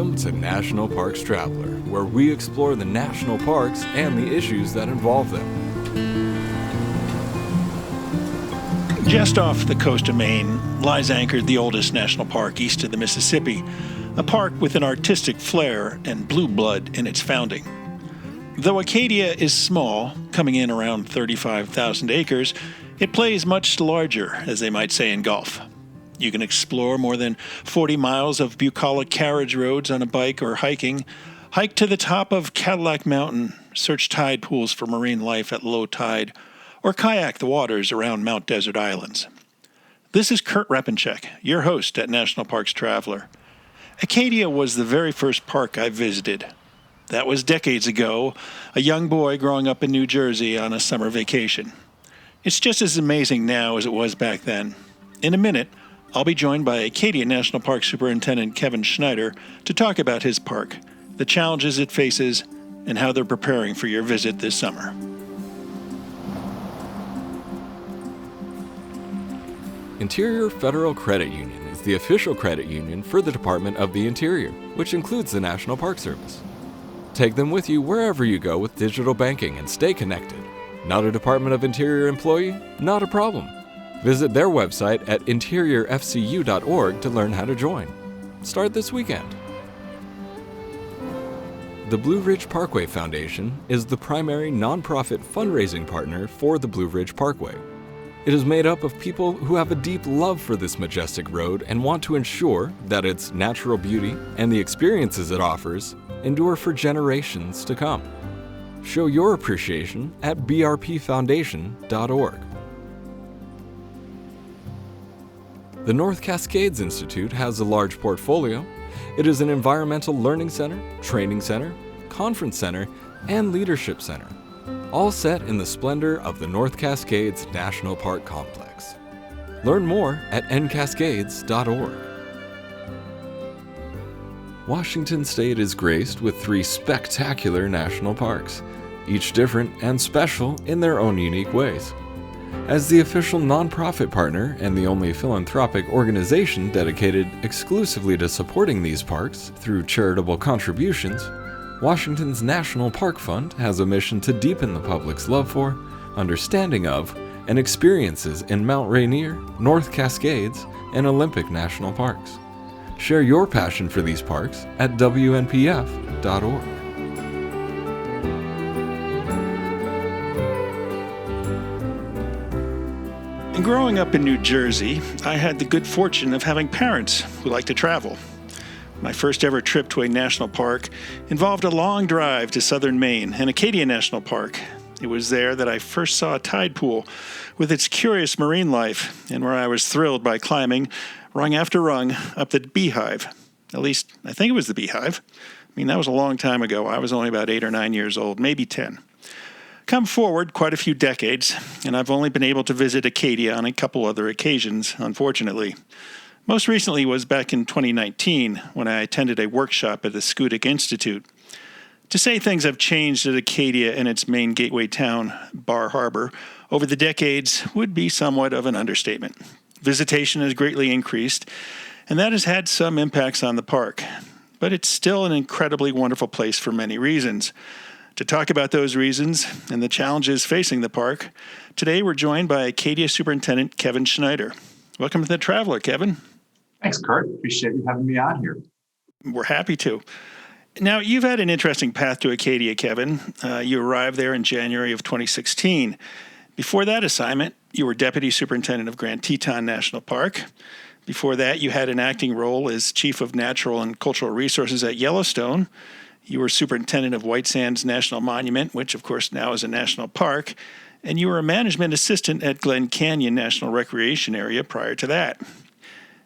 Welcome to National Parks Traveler, where we explore the national parks and the issues that involve them. Just off the coast of Maine lies anchored the oldest national park east of the Mississippi, a park with an artistic flair and blue blood in its founding. Though Acadia is small, coming in around 35,000 acres, it plays much larger, as they might say in golf. You can explore more than 40 miles of bucolic carriage roads on a bike or hiking, hike to the top of Cadillac Mountain, search tide pools for marine life at low tide, or kayak the waters around Mount Desert Islands. This is Kurt Repanshek, your host at National Parks Traveler. Acadia was the very first park I visited. That was decades ago, a young boy growing up in New Jersey on a summer vacation. It's just as amazing now as it was back then. In a minute, I'll be joined by Acadia National Park Superintendent Kevin Schneider to talk about his park, the challenges it faces, and how they're preparing for your visit this summer. Interior Federal Credit Union is the official credit union for the Department of the Interior, which includes the National Park Service. Take them with you wherever you go with digital banking and stay connected. Not a Department of Interior employee? Not a problem. Visit their website at interiorfcu.org to learn how to join. Start this weekend. The Blue Ridge Parkway Foundation is the primary nonprofit fundraising partner for the Blue Ridge Parkway. It is made up of people who have a deep love for this majestic road and want to ensure that its natural beauty and the experiences it offers endure for generations to come. Show your appreciation at brpfoundation.org. The North Cascades Institute has a large portfolio. It is an environmental learning center, training center, conference center, and leadership center, all set in the splendor of the North Cascades National Park Complex. Learn more at ncascades.org. Washington State is graced with 3 spectacular national parks, each different and special in their own unique ways. As the official nonprofit partner and the only philanthropic organization dedicated exclusively to supporting these parks through charitable contributions, Washington's National Park Fund has a mission to deepen the public's love for, understanding of, and experiences in Mount Rainier, North Cascades, and Olympic National Parks. Share your passion for these parks at wnpf.org. Growing up in New Jersey, I had the good fortune of having parents who liked to travel. My first ever trip to a national park involved a long drive to southern Maine and Acadia National Park. It was there that I first saw a tide pool with its curious marine life, and where I was thrilled by climbing rung after rung up the beehive. At least, I think it was the beehive. I mean, that was a long time ago. I was only about 8 or 9 years old, maybe 10. Come forward quite a few decades, and I've only been able to visit Acadia on a couple other occasions, unfortunately. Most recently was back in 2019 when I attended a workshop at the Schoodic Institute. To say things have changed at Acadia and its main gateway town, Bar Harbor, over the decades would be somewhat of an understatement. Visitation has greatly increased, and that has had some impacts on the park. But it's still an incredibly wonderful place for many reasons. To talk about those reasons and the challenges facing the park, today we're joined by Acadia Superintendent Kevin Schneider. Welcome to the Traveler, Kevin. Thanks, Kurt. Appreciate you having me on here. We're happy to. Now, you've had an interesting path to Acadia, Kevin. You arrived there in January of 2016. Before that assignment, you were Deputy Superintendent of Grand Teton National Park. Before that, you had an acting role as Chief of Natural and Cultural Resources at Yellowstone. You were Superintendent of White Sands National Monument, which of course now is a national park, and you were a management assistant at Glen Canyon National Recreation Area prior to that.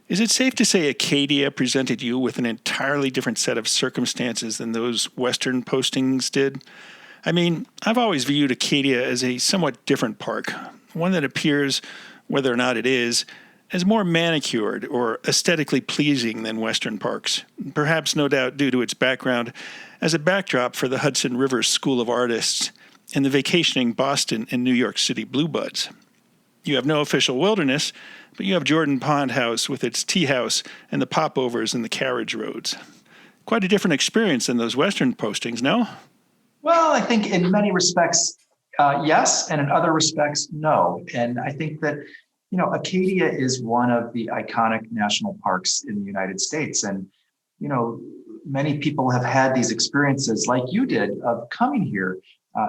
Is it safe to say Acadia presented you with an entirely different set of circumstances than those Western postings did? I mean, I've always viewed Acadia as a somewhat different park, one that appears, whether or not it is, as more manicured or aesthetically pleasing than Western parks, perhaps no doubt due to its background as a backdrop for the Hudson River School of Artists and the vacationing Boston and New York City bluebuds. You have no official wilderness, but you have Jordan Pond House with its tea house and the popovers and the carriage roads. quite a different experience than those Western postings, no? Well, I think in many respects, yes, and in other respects, no. And I think that, Acadia is one of the iconic national parks in the United States. And, many people have had these experiences like you did of coming here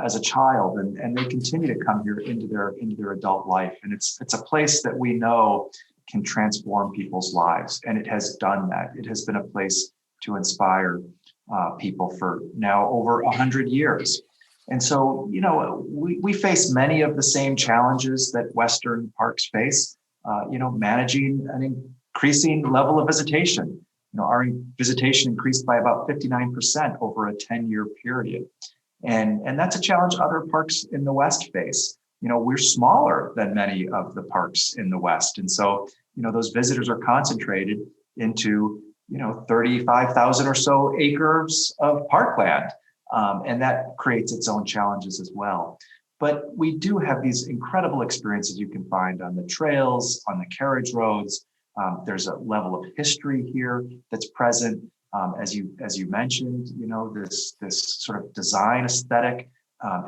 as a child, and they continue to come here into their adult life. And it's a place that we know can transform people's lives. And it has done that. It has been a place to inspire people for now over 100 years. And so, we face many of the same challenges that Western parks face, managing an increasing level of visitation. Our visitation increased by about 59% over a 10-year period. And that's a challenge other parks in the West face. We're smaller than many of the parks in the West. And so, those visitors are concentrated into 35,000 or so acres of parkland. And that creates its own challenges as well. But we do have these incredible experiences you can find on the trails, on the carriage roads. There's a level of history here that's present. As you mentioned, this sort of design aesthetic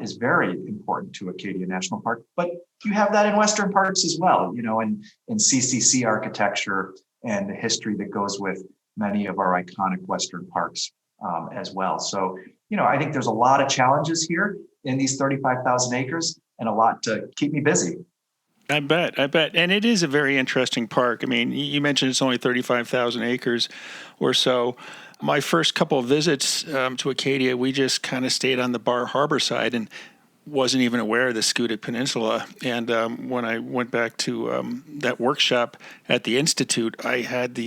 is very important to Acadia National Park. But you have that in Western parks as well, in CCC architecture and the history that goes with many of our iconic Western parks as well. So, I think there's a lot of challenges here in these 35,000 acres and a lot to keep me busy. I bet. And it is a very interesting park. I mean, you mentioned it's only 35,000 acres or so. My first couple of visits to Acadia, we just kind of stayed on the Bar Harbor side and wasn't even aware of the Schoodic Peninsula. And when I went back to that workshop at the Institute, I had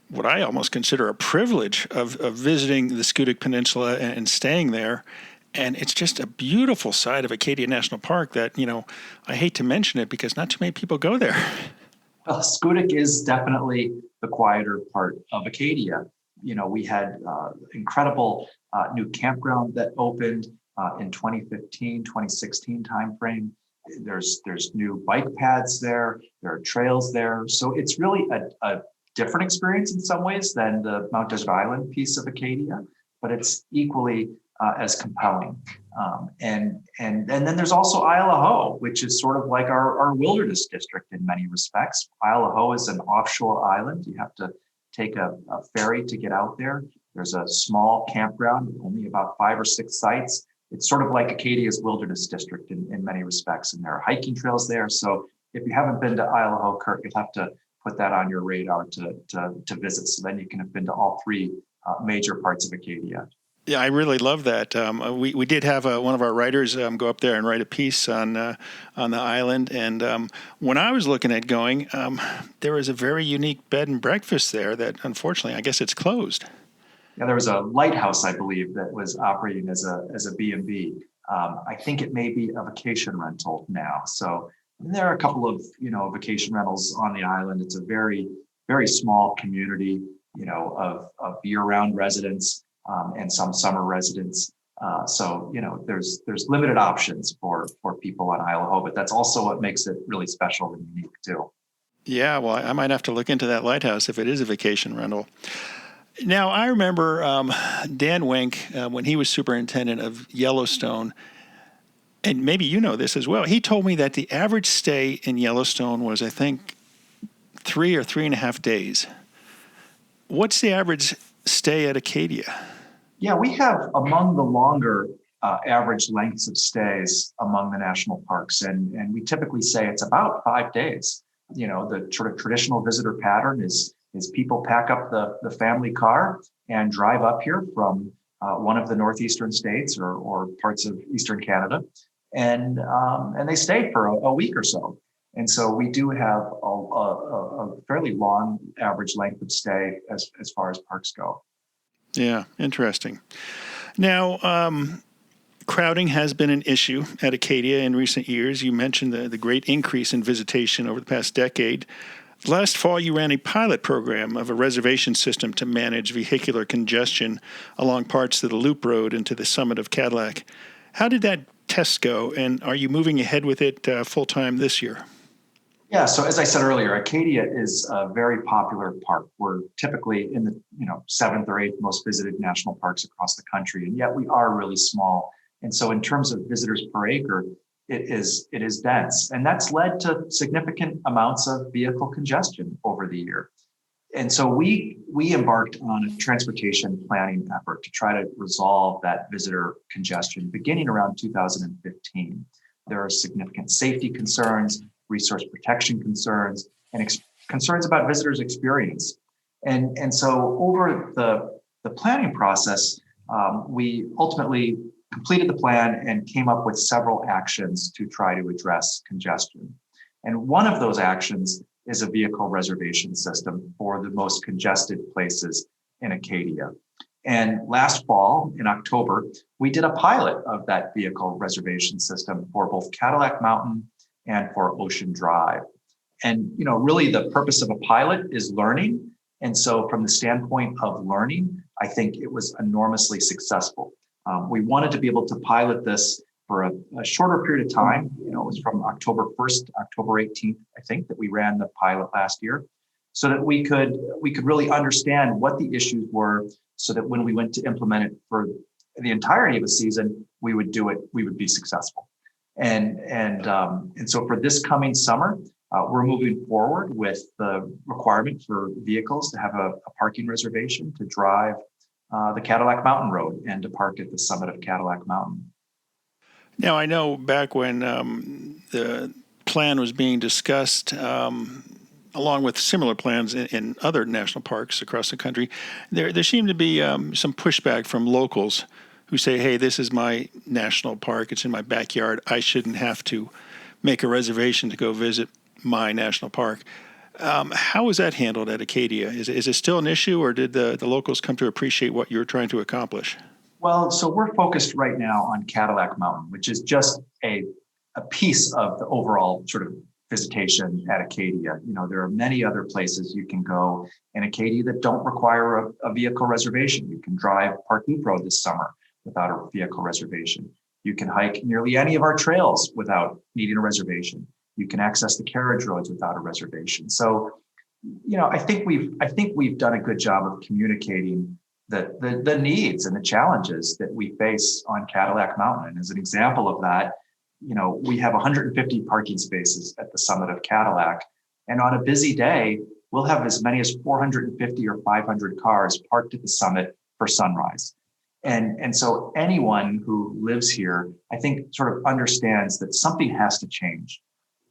what I almost consider a privilege of visiting the Schoodic Peninsula and staying there. And it's just a beautiful side of Acadia National Park that, I hate to mention it because not too many people go there. Well, Schoodic is definitely the quieter part of Acadia. We had incredible new campground that opened in 2015, 2016 timeframe. There's new bike paths there. There are trails there. So it's really a different experience in some ways than the Mount Desert Island piece of Acadia, but it's equally as compelling. And then there's also Isle of Ho, which is sort of like our wilderness district in many respects. Isle of Ho is an offshore island. You have to take a ferry to get out there. There's a small campground with only about 5 or 6 sites. It's sort of like Acadia's wilderness district in many respects, and there are hiking trails there. So if you haven't been to Isle of Ho, Kurt, you'll have to put that on your radar to visit. So then you can have been to all 3 major parts of Acadia. Yeah, I really love that. We did have one of our writers go up there and write a piece on the island. And when I was looking at going, there was a very unique bed and breakfast there that, unfortunately, I guess it's closed. Yeah, there was a lighthouse, I believe, that was operating as a B&B. I think it may be a vacation rental now. So there are a couple of vacation rentals on the island. It's a very, very small community, of year-round residents. And some summer residents. So, there's limited options for people on Isle of Ho, but that's also what makes it really special and unique too. Yeah, well, I might have to look into that lighthouse if it is a vacation rental. Now, I remember Dan Wink, when he was superintendent of Yellowstone, and maybe you know this as well, he told me that the average stay in Yellowstone was, I think, 3 or 3.5 days. What's the average stay at Acadia? Yeah, we have among the longer average lengths of stays among the national parks. And we typically say it's about 5 days. The sort of traditional visitor pattern is people pack up the family car and drive up here from one of the northeastern states or parts of eastern Canada. And they stay for a week or so. And so we do have a fairly long average length of stay as far as parks go. Yeah, interesting. Now, crowding has been an issue at Acadia in recent years. You mentioned the great increase in visitation over the past decade. Last fall, you ran a pilot program of a reservation system to manage vehicular congestion along parts of the Loop Road and to the summit of Cadillac. How did that test go, and are you moving ahead with it full-time this year? Yeah, so as I said earlier, Acadia is a very popular park. We're typically in the seventh or eighth most visited national parks across the country, and yet we are really small. And so, in terms of visitors per acre, it is dense, and that's led to significant amounts of vehicle congestion over the year. And so we embarked on a transportation planning effort to try to resolve that visitor congestion beginning around 2015. There are significant safety concerns, resource protection concerns, and concerns about visitors' experience. And so over the planning process, we ultimately completed the plan and came up with several actions to try to address congestion. And one of those actions is a vehicle reservation system for the most congested places in Acadia. And last fall, in October, we did a pilot of that vehicle reservation system for both Cadillac Mountain and for Ocean Drive. And really the purpose of a pilot is learning. And so from the standpoint of learning, I think it was enormously successful. We wanted to be able to pilot this for a shorter period of time. It was from October 1st to October 18th, I think, that we ran the pilot last year, so that we could really understand what the issues were, so that when we went to implement it for the entirety of a season, we would be successful. And so for this coming summer, we're moving forward with the requirement for vehicles to have a parking reservation to drive the Cadillac Mountain Road and to park at the summit of Cadillac Mountain. Now, I know back when the plan was being discussed, along with similar plans in other national parks across the country, there seemed to be some pushback from locals who say, hey, this is my national park, it's in my backyard, I shouldn't have to make a reservation to go visit my national park. How was that handled at Acadia? Is it still an issue, or did the locals come to appreciate what you're trying to accomplish? Well, so we're focused right now on Cadillac Mountain, which is just a piece of the overall sort of visitation at Acadia. There are many other places you can go in Acadia that don't require a vehicle reservation. You can drive Park Loop Road this summer without a vehicle reservation. You can hike nearly any of our trails without needing a reservation. You can access the carriage roads without a reservation. So, I think we've done a good job of communicating the needs and the challenges that we face on Cadillac Mountain. And as an example of that, we have 150 parking spaces at the summit of Cadillac. And on a busy day, we'll have as many as 450 or 500 cars parked at the summit for sunrise. And so anyone who lives here, I think, sort of understands that something has to change,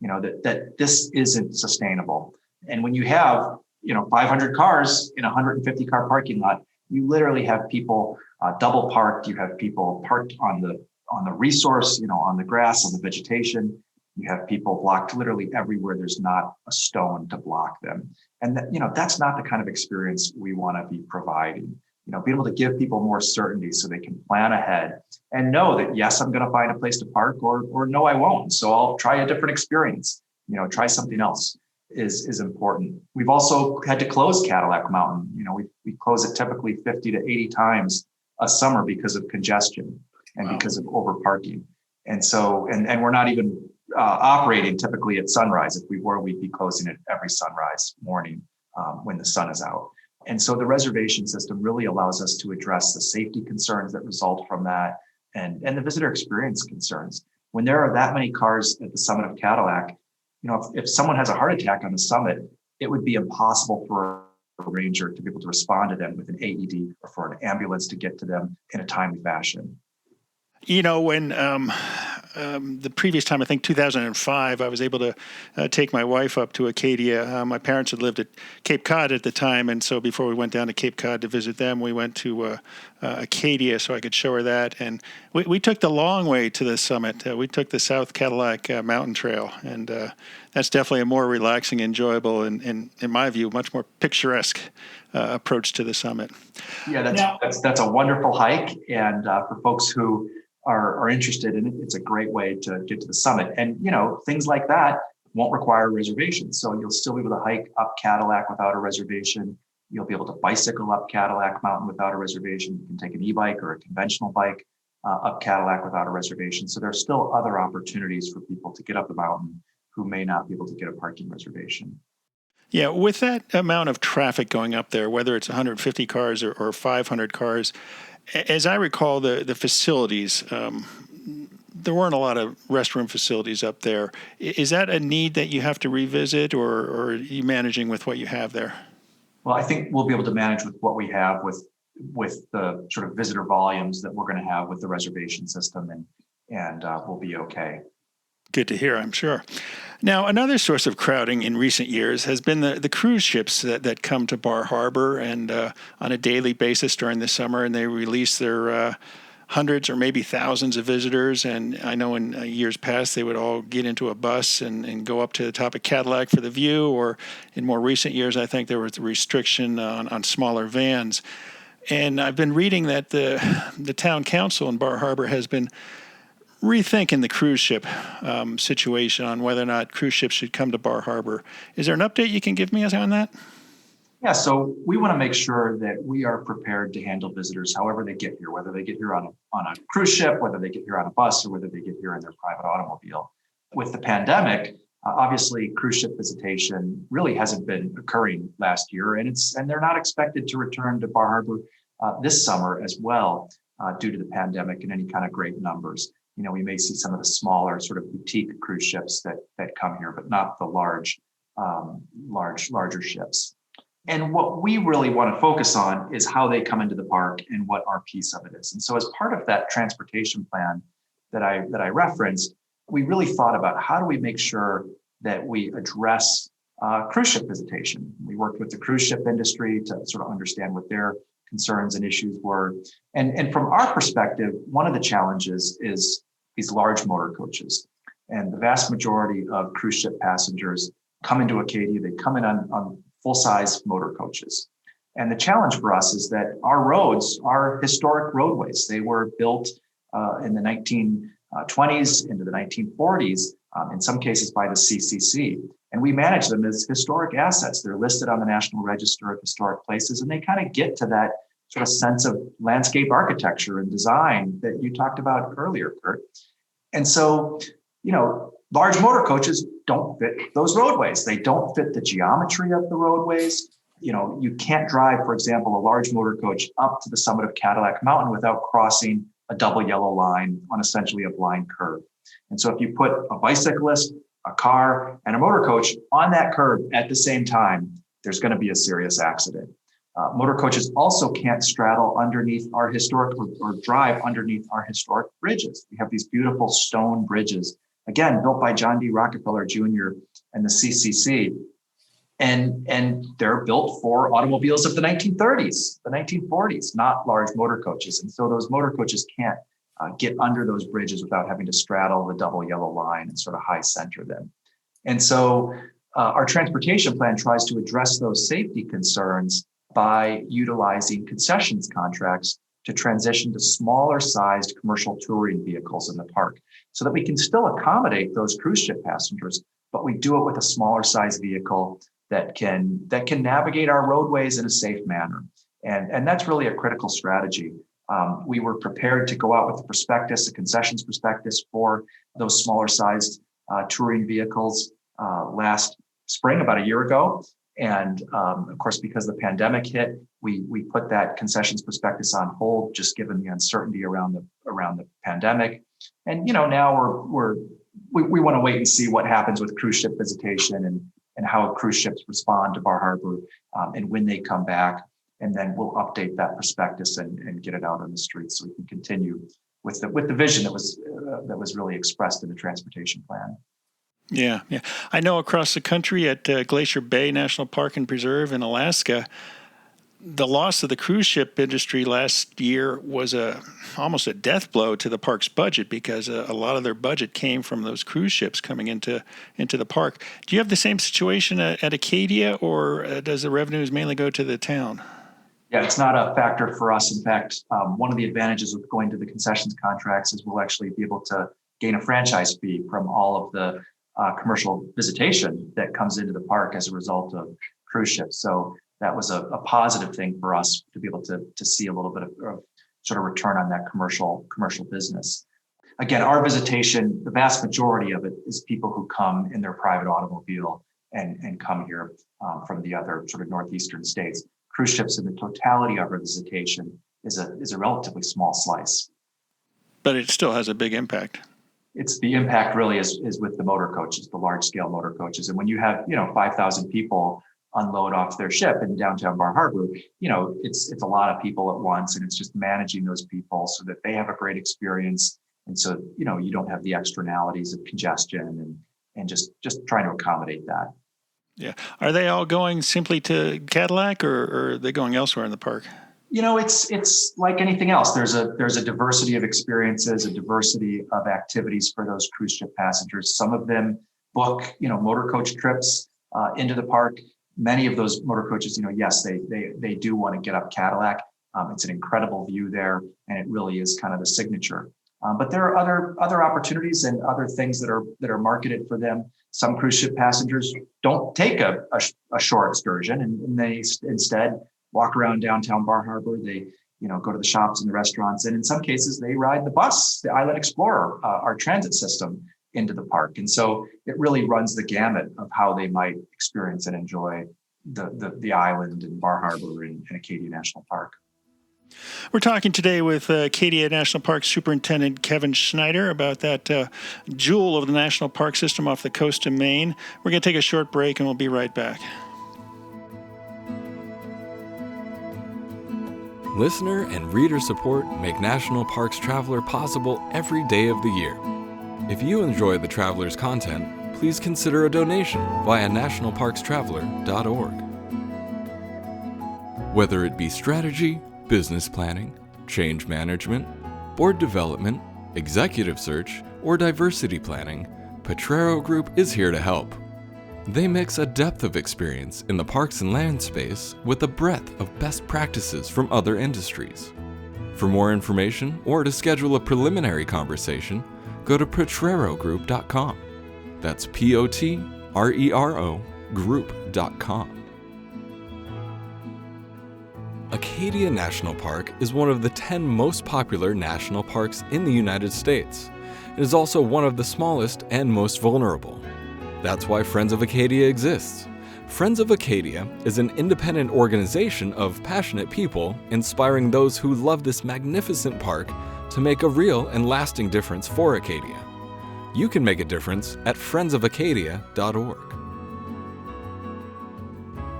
that this isn't sustainable. And when you have, 500 cars in a 150 car parking lot, you literally have people double parked. You have people parked on the resource, on the grass, on the vegetation. You have people blocked literally everywhere. There's not a stone to block them. And that's not the kind of experience we want to be providing. Be able to give people more certainty so they can plan ahead and know that, yes, I'm going to find a place to park, or no, I won't. So I'll try a different experience, try something else is important. We've also had to close Cadillac Mountain. We close it typically 50 to 80 times a summer because of congestion and because of over parking. And so, and we're not even operating typically at sunrise. If we were, we'd be closing it every sunrise morning when the sun is out. And so the reservation system really allows us to address the safety concerns that result from that and the visitor experience concerns. When there are that many cars at the summit of Cadillac, if someone has a heart attack on the summit, it would be impossible for a ranger to be able to respond to them with an AED or for an ambulance to get to them in a timely fashion. When the previous time, I think 2005, I was able to take my wife up to Acadia. My parents had lived at Cape Cod at the time, and so before we went down to Cape Cod to visit them, we went to Acadia so I could show her that. And we took the long way to the summit. We took the South Cadillac Mountain Trail, and that's definitely a more relaxing, enjoyable, and in my view, much more picturesque approach to the summit. Yeah, that's a wonderful hike, and for folks who are interested in it, it's a great way to get to the summit. And things like that won't require a reservation, so you'll still be able to hike up Cadillac without a reservation. You'll be able to bicycle up Cadillac Mountain without a reservation. You can take an e-bike or a conventional bike up Cadillac without a reservation. So there's still other opportunities for people to get up the mountain who may not be able to get a parking reservation. Yeah, with that amount of traffic going up there, whether it's 150 cars or 500 cars, as I recall, the facilities, there weren't a lot of restroom facilities up there. Is that a need that you have to revisit, or are you managing with what you have there? Well, I think we'll be able to manage with what we have with the sort of visitor volumes that we're going to have with the reservation system, and we'll be okay. Good to hear, I'm sure. Now, another source of crowding in recent years has been the cruise ships that come to Bar Harbor and on a daily basis during the summer, and they release their hundreds or maybe thousands of visitors. And I know in years past they would all get into a bus and go up to the top of Cadillac for the view, or in more recent years I think there was a restriction on smaller vans. And I've been reading that the town council in Bar Harbor has been rethinking the cruise ship situation on whether or not cruise ships should come to Bar Harbor. Is there an update you can give me on that? Yeah, so we want to make sure that we are prepared to handle visitors however they get here, whether they get here on a cruise ship, whether they get here on a bus, or whether they get here in their private automobile. With the pandemic, obviously cruise ship visitation really hasn't been occurring last year, and they're not expected to return to Bar Harbor this summer as well due to the pandemic in any kind of great numbers. You know, we may see some of the smaller sort of boutique cruise ships that come here, but not the larger ships. And what we really want to focus on is how they come into the park and what our piece of it is. And so as part of that transportation plan that I referenced, we really thought about how do we make sure that we address cruise ship visitation. We worked with the cruise ship industry to sort of understand what their concerns and issues were. And from our perspective, one of the challenges is these large motor coaches. And the vast majority of cruise ship passengers come into Acadia, they come in on full-size motor coaches. And the challenge for us is that our roads are historic roadways. They were built in the 1920s into the 1940s, in some cases by the CCC. And we manage them as historic assets. They're listed on the National Register of Historic Places, and they kind of get to that sort of sense of landscape architecture and design that you talked about earlier, Kurt. And so, you know, large motor coaches don't fit those roadways. They don't fit the geometry of the roadways. You know, you can't drive, for example, a large motor coach up to the summit of Cadillac Mountain without crossing a double yellow line on essentially a blind curve. And so if you put a bicyclist, a car, and a motor coach on that curve at the same time, there's going to be a serious accident. Motor coaches also can't straddle underneath our historic or drive underneath our historic bridges. We have these beautiful stone bridges, again, built by John D. Rockefeller Jr. and the CCC. And they're built for automobiles of the 1930s, the 1940s, not large motor coaches. And so those motor coaches can't get under those bridges without having to straddle the double yellow line and sort of high center them. And so our transportation plan tries to address those safety concerns by utilizing concessions contracts to transition to smaller sized commercial touring vehicles in the park so that we can still accommodate those cruise ship passengers, but we do it with a smaller size vehicle that can navigate our roadways in a safe manner. And that's really a critical strategy. We were prepared to go out with a concessions prospectus for those smaller sized touring vehicles last spring, about a year ago. And of course, because the pandemic hit, we put that concessions prospectus on hold, just given the uncertainty around the pandemic. And you know, now we want to wait and see what happens with cruise ship visitation and how cruise ships respond to Bar Harbor and when they come back. And then we'll update that prospectus and get it out on the streets so we can continue with the vision that was really expressed in the transportation plan. Yeah. I know across the country at Glacier Bay National Park and Preserve in Alaska, the loss of the cruise ship industry last year was almost a death blow to the park's budget because a lot of their budget came from those cruise ships coming into the park. Do you have the same situation at Acadia, or does the revenues mainly go to the town? Yeah, it's not a factor for us. In fact, one of the advantages of going to the concessions contracts is we'll actually be able to gain a franchise fee from all of the commercial visitation that comes into the park as a result of cruise ships. So that was a positive thing for us to be able to see a little bit of sort of return on that commercial business. again, our visitation, the vast majority of it is people who come in their private automobile and come here from the other sort of northeastern states. Cruise ships in the totality of our visitation is a relatively small slice. But it still has a big impact. It's the impact really is with the motor coaches, the large scale motor coaches. And when you have, 5,000 people unload off their ship in downtown Bar Harbor, it's a lot of people at once, and it's just managing those people so that they have a great experience. And so, you don't have the externalities of congestion and just trying to accommodate that. Yeah. Are they all going simply to Cadillac, or are they going elsewhere in the park? It's like anything else. There's a diversity of experiences, a diversity of activities for those cruise ship passengers. Some of them book, motor coach trips into the park. Many of those motor coaches, yes, they do want to get up Cadillac. It's an incredible view there, and it really is kind of the signature. But there are other opportunities and other things that are marketed for them. Some cruise ship passengers don't take a shore excursion, and they instead walk around downtown Bar Harbor. They, go to the shops and the restaurants. And in some cases, they ride the bus, the Island Explorer, our transit system, into the park. And so it really runs the gamut of how they might experience and enjoy the island and Bar Harbor and Acadia National Park. We're talking today with Acadia National Park Superintendent Kevin Schneider about that jewel of the national park system off the coast of Maine. We're going to take a short break, and we'll be right back. Listener and reader support make National Parks Traveler possible every day of the year. If you enjoy the Traveler's content, please consider a donation via nationalparkstraveler.org. Whether it be strategy, business planning, change management, board development, executive search, or diversity planning, Potrero Group is here to help. They mix a depth of experience in the parks and land space with a breadth of best practices from other industries. For more information or to schedule a preliminary conversation, go to potrerogroup.com. That's POTRERO group.com. Acadia National Park is one of the 10 most popular national parks in the United States. It is also one of the smallest and most vulnerable. That's why Friends of Acadia exists. Friends of Acadia is an independent organization of passionate people inspiring those who love this magnificent park to make a real and lasting difference for Acadia. You can make a difference at friendsofacadia.org.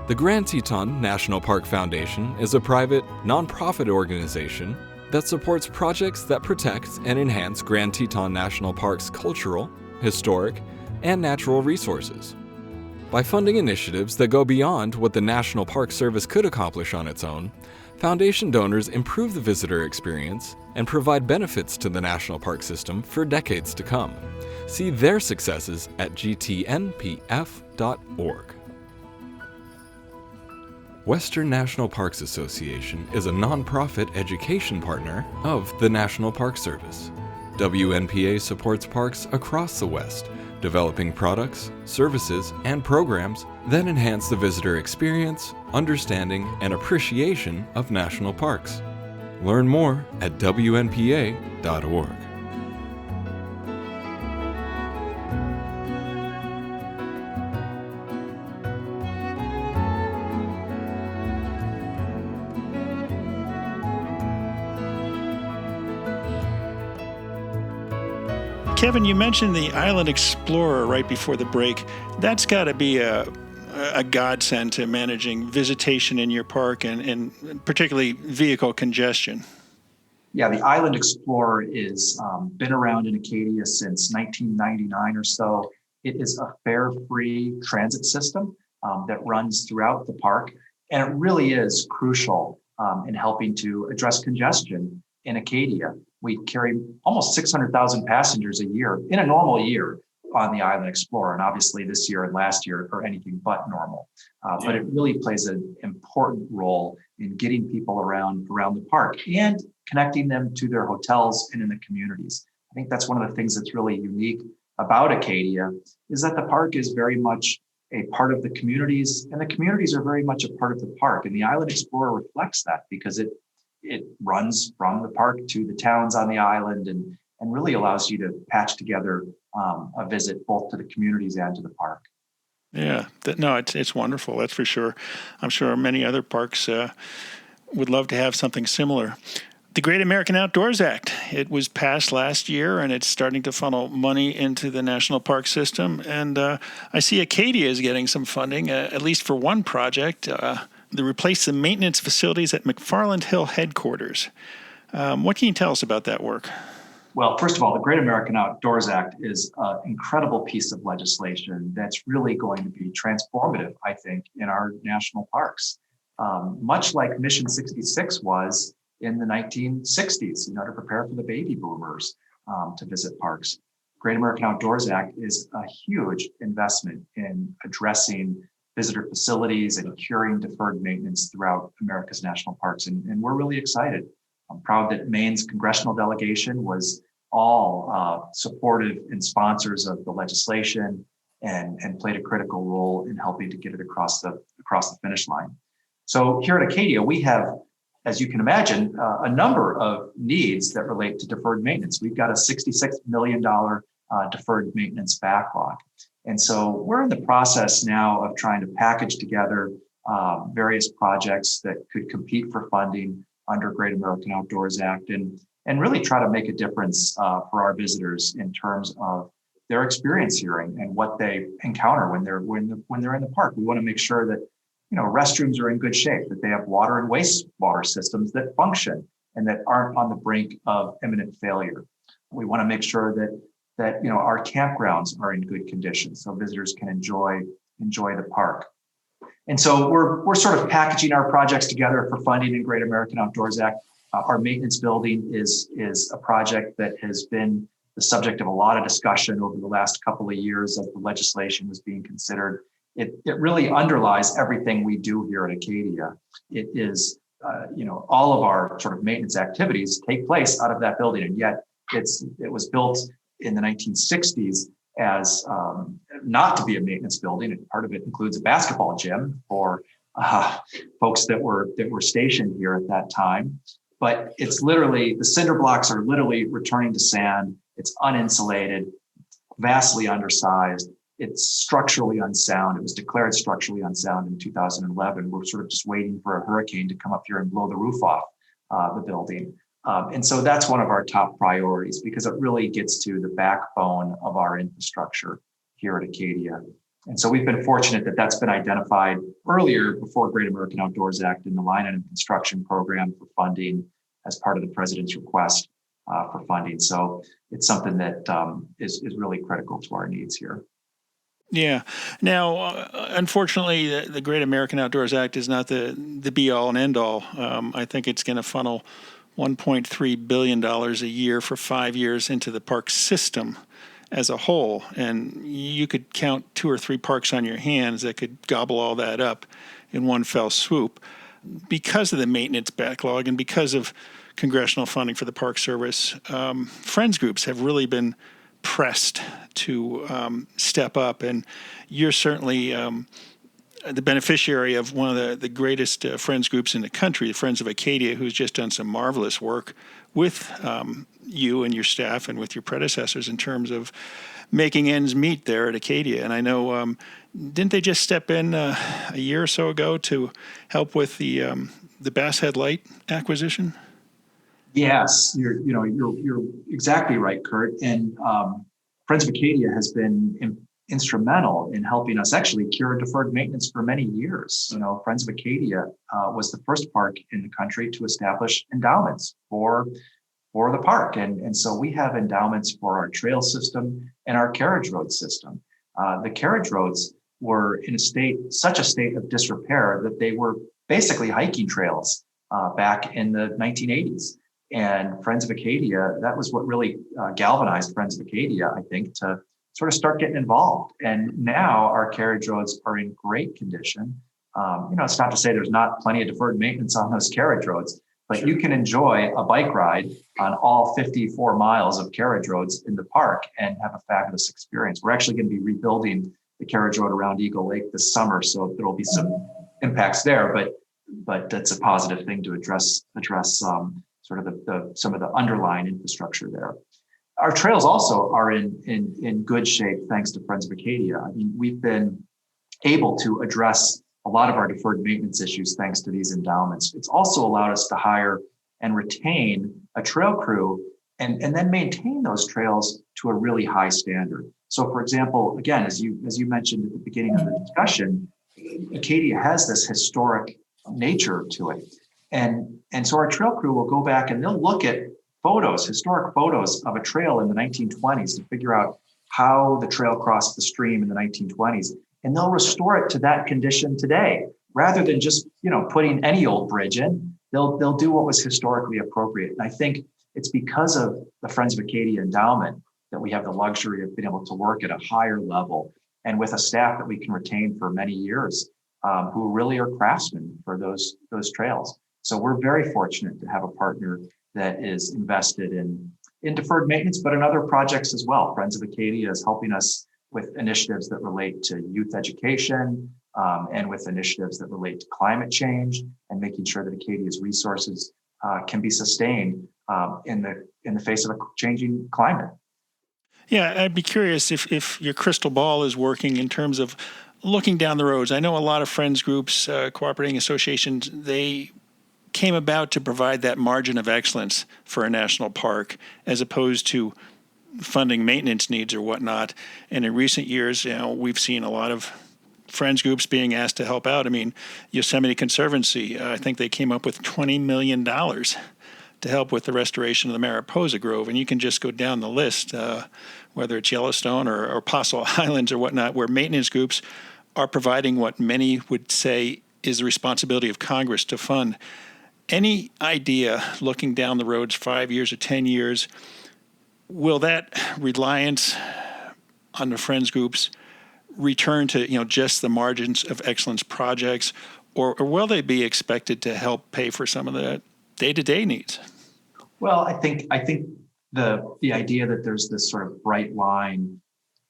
The Grand Teton National Park Foundation is a private, nonprofit organization that supports projects that protect and enhance Grand Teton National Park's cultural, historic, and natural resources. By funding initiatives that go beyond what the National Park Service could accomplish on its own, Foundation donors improve the visitor experience and provide benefits to the national park system for decades to come. See their successes at gtnpf.org. Western National Parks Association is a nonprofit education partner of the National Park Service. WNPA supports parks across the West, developing products, services, and programs that enhance the visitor experience, understanding, and appreciation of national parks. Learn more at WNPA.org. Kevin, you mentioned the Island Explorer right before the break. That's got to be a godsend to managing visitation in your park and particularly vehicle congestion. Yeah, the Island Explorer is been around in Acadia since 1999 or so. It is a fare-free transit system that runs throughout the park, and it really is crucial in helping to address congestion in Acadia. We carry almost 600,000 passengers a year in a normal year on the Island Explorer. And obviously this year and last year are anything but normal. But it really plays an important role in getting people around the park and connecting them to their hotels and in the communities. I think that's one of the things that's really unique about Acadia is that the park is very much a part of the communities, and the communities are very much a part of the park. And the Island Explorer reflects that because it runs from the park to the towns on the island and really allows you to patch together a visit both to the communities and to the park. Yeah, it's wonderful. That's for sure. I'm sure many other parks would love to have something similar. The Great American Outdoors Act, it was passed last year, and it's starting to funnel money into the national park system. And I see Acadia is getting some funding, at least for one project, to replace the maintenance facilities at McFarland Hill headquarters. What can you tell us about that work? Well, first of all, the Great American Outdoors Act is an incredible piece of legislation that's really going to be transformative, I think, in our national parks. Much like Mission 66 was in the 1960s, to prepare for the baby boomers to visit parks. Great American Outdoors Act is a huge investment in addressing visitor facilities and curing deferred maintenance throughout America's national parks. And we're really excited. I'm proud that Maine's congressional delegation was all supportive and sponsors of the legislation and played a critical role in helping to get it across the finish line. So here at Acadia, we have, as you can imagine, a number of needs that relate to deferred maintenance. We've got a $66 million deferred maintenance backlog. And so we're in the process now of trying to package together various projects that could compete for funding under Great American Outdoors Act and really try to make a difference for our visitors in terms of their experience here and what they encounter when they're in the park. We want to make sure that restrooms are in good shape, that they have water and wastewater systems that function and that aren't on the brink of imminent failure. We want to make sure that our campgrounds are in good condition so visitors can enjoy the park. And so we're sort of packaging our projects together for funding in Great American Outdoors Act. Our maintenance building is a project that has been the subject of a lot of discussion over the last couple of years as the legislation was being considered. It really underlies everything we do here at Acadia. It is, all of our sort of maintenance activities take place out of that building, and yet it was built in the 1960s as not to be a maintenance building. And part of it includes a basketball gym for folks that were stationed here at that time. But it's literally, the cinder blocks are literally returning to sand. It's uninsulated, vastly undersized. It's structurally unsound. It was declared structurally unsound in 2011. We're sort of just waiting for a hurricane to come up here and blow the roof off the building. And so that's one of our top priorities because it really gets to the backbone of our infrastructure here at Acadia. And so we've been fortunate that that's been identified earlier before Great American Outdoors Act in the line item construction program for funding as part of the president's request for funding. So it's something that is really critical to our needs here. Yeah. Now, unfortunately, the Great American Outdoors Act is not the be all and end all. I think it's going to funnel $1.3 billion a year for 5 years into the park system as a whole. And you could count 2 or 3 parks on your hands that could gobble all that up in one fell swoop. Because of the maintenance backlog and because of congressional funding for the Park Service, friends groups have really been pressed to step up. And you're certainly the beneficiary of one of the greatest friends groups in the country, the Friends of Acadia, who's just done some marvelous work with you and your staff and with your predecessors in terms of making ends meet there at Acadia. And I know, didn't they just step in a year or so ago to help with the Bass Head Light acquisition? Yes, you're exactly right, Kurt. And Friends of Acadia has been instrumental in helping us actually cure deferred maintenance for many years. Friends of Acadia was the first park in the country to establish endowments for the park. And so we have endowments for our trail system and our carriage road system. The carriage roads were in such a state of disrepair that they were basically hiking trails back in the 1980s. And Friends of Acadia, that was what really galvanized Friends of Acadia, I think, to sort of start getting involved. And now our carriage roads are in great condition. It's not to say there's not plenty of deferred maintenance on those carriage roads, but you can enjoy a bike ride on all 54 miles of carriage roads in the park and have a fabulous experience. We're actually going to be rebuilding the carriage road around Eagle Lake this summer, so there will be some impacts there, but that's a positive thing to address sort of some of the underlying infrastructure there. Our trails also are in good shape thanks to Friends of Acadia. I mean, we've been able to address a lot of our deferred maintenance issues thanks to these endowments. It's also allowed us to hire and retain a trail crew and then maintain those trails to a really high standard. So for example, again, as you mentioned at the beginning of the discussion, Acadia has this historic nature to it. And so our trail crew will go back and they'll look at historic photos of a trail in the 1920s to figure out how the trail crossed the stream in the 1920s. And they'll restore it to that condition today, rather than just, putting any old bridge in. They'll do what was historically appropriate. And I think it's because of the Friends of Acadia endowment that we have the luxury of being able to work at a higher level and with a staff that we can retain for many years, who really are craftsmen for those trails. So we're very fortunate to have a partner that is invested in deferred maintenance, but in other projects as well. Friends of Acadia is helping us with initiatives that relate to youth education, and with initiatives that relate to climate change and making sure that Acadia's resources can be sustained in the face of a changing climate. Yeah, I'd be curious if your crystal ball is working in terms of looking down the roads. I know a lot of friends groups, cooperating associations, they came about to provide that margin of excellence for a national park as opposed to funding maintenance needs or whatnot. And in recent years, we've seen a lot of friends groups being asked to help out. I mean, Yosemite Conservancy, I think they came up with $20 million to help with the restoration of the Mariposa Grove. And you can just go down the list, whether it's Yellowstone or Apostle Islands or whatnot, where maintenance groups are providing what many would say is the responsibility of Congress to fund. Any idea, looking down the roads 5 years or 10 years, will that reliance on the friends groups return to just the margins of excellence projects, or will they be expected to help pay for some of the day-to-day needs? Well, I think the idea that there's this sort of bright line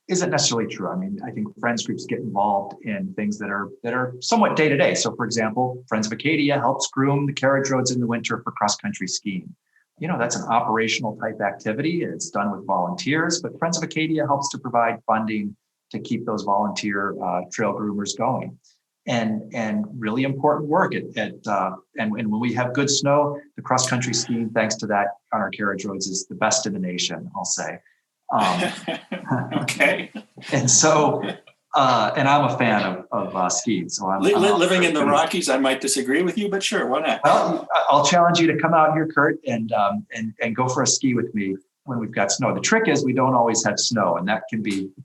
isn't necessarily true. I mean, I think friends groups get involved in things that are somewhat day to day. So, for example, Friends of Acadia helps groom the carriage roads in the winter for cross-country skiing. That's an operational type activity. It's done with volunteers, but Friends of Acadia helps to provide funding to keep those volunteer trail groomers going. And really important work and when we have good snow, the cross-country skiing, thanks to that on our carriage roads, is the best in the nation, I'll say. Okay. And so, and I'm a fan of skiing. So I'm living in the Rockies. I might disagree with you, but sure, why not? Well, I'll challenge you to come out here, Kurt, and go for a ski with me when we've got snow. The trick is we don't always have snow, and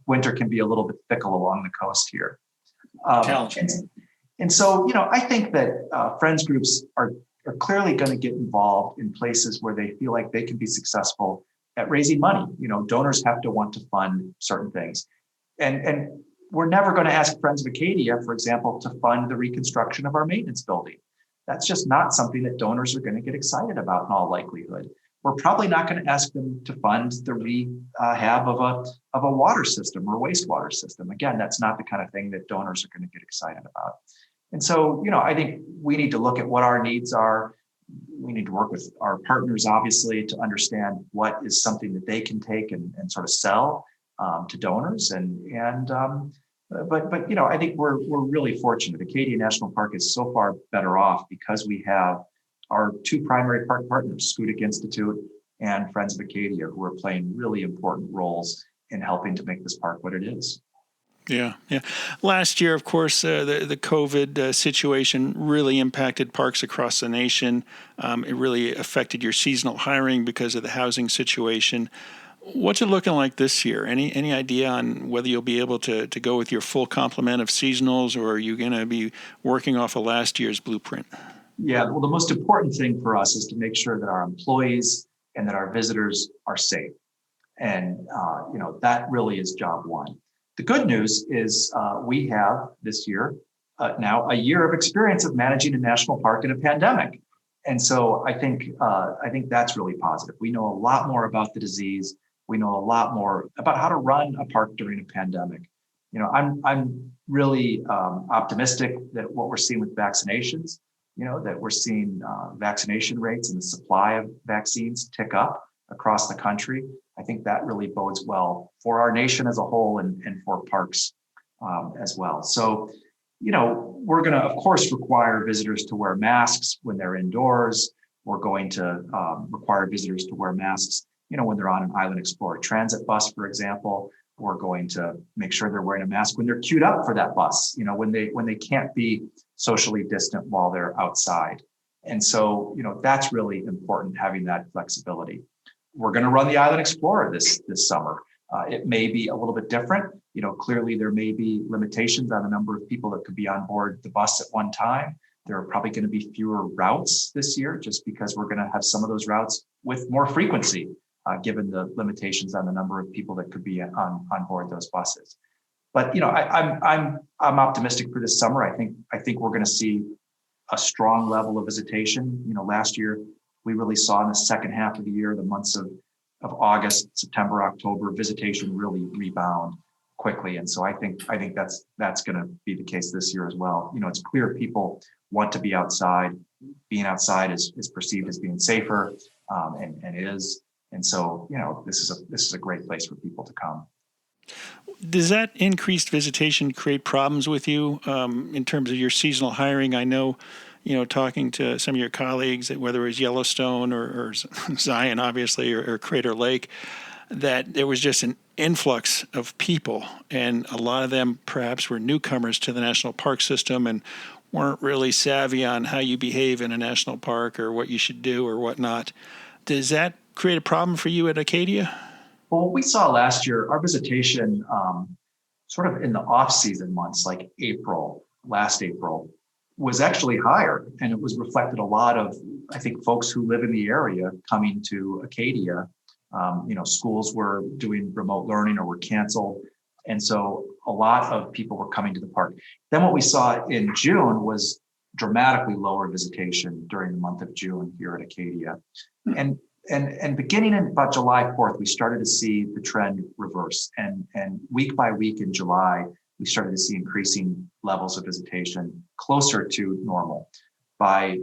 winter can be a little bit fickle along the coast here. Challenging. And so, I think that friends groups are clearly going to get involved in places where they feel like they can be successful at raising money. Donors have to want to fund certain things. And we're never going to ask Friends of Acadia, for example, to fund the reconstruction of our maintenance building. That's just not something that donors are going to get excited about in all likelihood. We're probably not going to ask them to fund the rehab of a water system or wastewater system. Again, that's not the kind of thing that donors are going to get excited about. And so, I think we need to look at what our needs are. We need to work with our partners, obviously, to understand what is something that they can take and sort of sell to donors. But I think we're really fortunate. Acadia National Park is so far better off because we have our two primary park partners, Schoodic Institute and Friends of Acadia, who are playing really important roles in helping to make this park what it is. Yeah. Last year, of course, the COVID situation really impacted parks across the nation. It really affected your seasonal hiring because of the housing situation. What's it looking like this year? Any idea on whether you'll be able to go with your full complement of seasonals, or are you going to be working off of last year's blueprint? Yeah, well, the most important thing for us is to make sure that our employees and that our visitors are safe. And, that really is job one. The good news is we have this year now a year of experience of managing a national park in a pandemic. And so I think that's really positive. We know a lot more about the disease. We know a lot more about how to run a park during a pandemic. I'm really optimistic that what we're seeing with vaccinations, that we're seeing vaccination rates and the supply of vaccines tick up across the country. I think that really bodes well for our nation as a whole and for parks as well. So, we're going to, of course, require visitors to wear masks when they're indoors. We're going to require visitors to wear masks, when they're on an Island Explorer transit bus, for example. We're going to make sure they're wearing a mask when they're queued up for that bus, when they can't be socially distant while they're outside. And so, that's really important, having that flexibility. We're going to run the Island Explorer this summer. It may be a little bit different. Clearly there may be limitations on the number of people that could be on board the bus at one time. There are probably going to be fewer routes this year, just because we're going to have some of those routes with more frequency, given the limitations on the number of people that could be on board those buses. But I'm optimistic for this summer. I think we're going to see a strong level of visitation. Last year we really saw in the second half of the year, the months of August, September, October, visitation really rebound quickly. And so I think that's going to be the case this year as well. It's clear people want to be outside. Being outside is perceived as being safer, and is. And so, this is a great place for people to come. Does that increased visitation create problems with you in terms of your seasonal hiring? I know, talking to some of your colleagues, whether it was Yellowstone or Zion, obviously, or Crater Lake, that there was just an influx of people, and a lot of them perhaps were newcomers to the national park system and weren't really savvy on how you behave in a national park or what you should do or whatnot. Does that create a problem for you at Acadia? Well, what we saw last year, our visitation, sort of in the off-season months, like last April, was actually higher. And it was reflected a lot of, I think, folks who live in the area coming to Acadia. Schools were doing remote learning or were canceled. And so a lot of people were coming to the park. Then what we saw in June was dramatically lower visitation during the month of June here at Acadia. And beginning in about July 4th, we started to see the trend reverse. And week by week in July, we started to see increasing levels of visitation closer to normal. By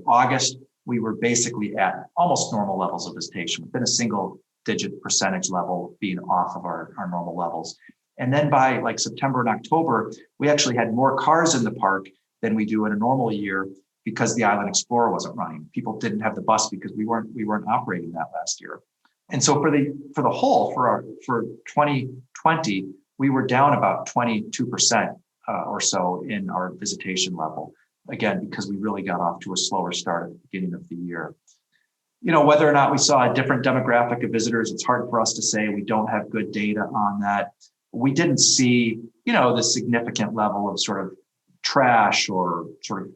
August, we were basically at almost normal levels of visitation, within a single-digit percentage level being off of our normal levels. And then by like September and October, we actually had more cars in the park than we do in a normal year, because the Island Explorer wasn't running. People didn't have the bus because we weren't operating that last year. And so for 2020, we were down about 22% or so in our visitation level. Again, because we really got off to a slower start at the beginning of the year. Whether or not we saw a different demographic of visitors, it's hard for us to say. We don't have good data on that. We didn't see, the significant level of sort of trash or sort of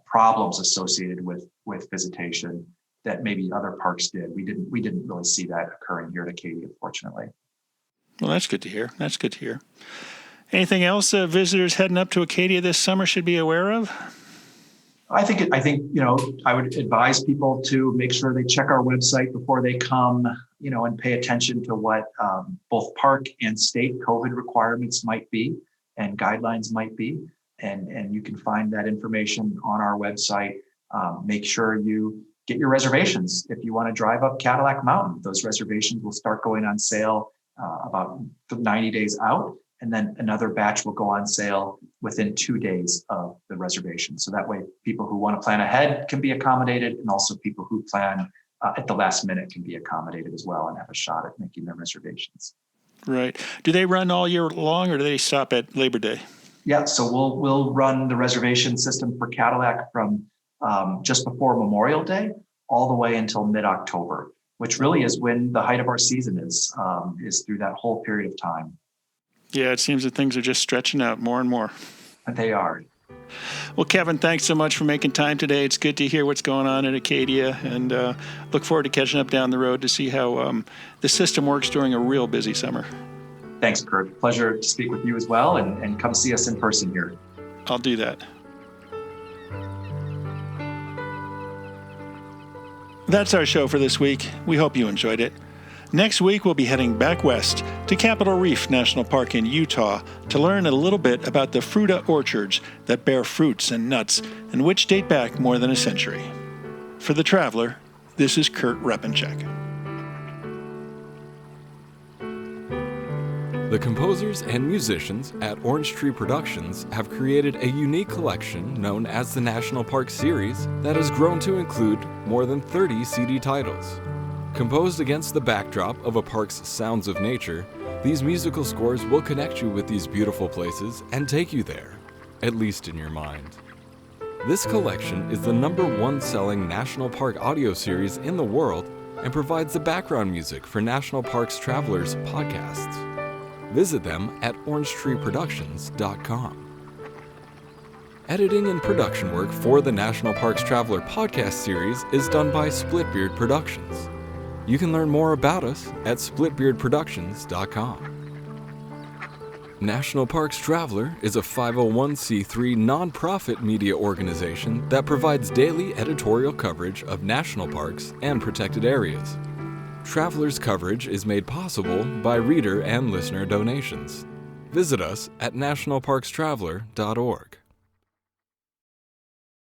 problems associated with visitation that maybe other parks did. We didn't really see that occurring here at Acadia, fortunately. Well, that's good to hear. Anything else visitors heading up to Acadia this summer should be aware of? I think I would advise people to make sure they check our website before they come, and pay attention to what both park and state COVID requirements might be and guidelines might be. And you can find that information on our website. Make sure you get your reservations. If you want to drive up Cadillac Mountain, those reservations will start going on sale about 90 days out. And then another batch will go on sale within 2 days of the reservation. So that way, people who want to plan ahead can be accommodated, and also people who plan at the last minute can be accommodated as well and have a shot at making their reservations. Right. Do they run all year long, or do they stop at Labor Day? Yeah, so we'll run the reservation system for Cadillac from just before Memorial Day all the way until mid-October, which really is when the height of our season is through that whole period of time. Yeah, it seems that things are just stretching out more and more. They are. Well, Kevin, thanks so much for making time today. It's good to hear what's going on at Acadia, and look forward to catching up down the road to see how the system works during a real busy summer. Thanks, Kurt. Pleasure to speak with you as well, and come see us in person here. I'll do that. That's our show for this week. We hope you enjoyed it. Next week, we'll be heading back west to Capitol Reef National Park in Utah to learn a little bit about the fruta orchards that bear fruits and nuts and which date back more than a century. For The Traveler, this is Kurt Repanshek. The composers and musicians at Orange Tree Productions have created a unique collection known as the National Park Series that has grown to include more than 30 CD titles. Composed against the backdrop of a park's sounds of nature, these musical scores will connect you with these beautiful places and take you there, at least in your mind. This collection is the #1 selling National Park audio series in the world and provides the background music for National Parks Travelers podcasts. Visit them at orangetreeproductions.com. Editing and production work for the National Parks Traveler podcast series is done by Splitbeard Productions. You can learn more about us at splitbeardproductions.com. National Parks Traveler is a 501c3 nonprofit media organization that provides daily editorial coverage of national parks and protected areas. Traveler's coverage is made possible by reader and listener donations. Visit us at nationalparkstraveler.org.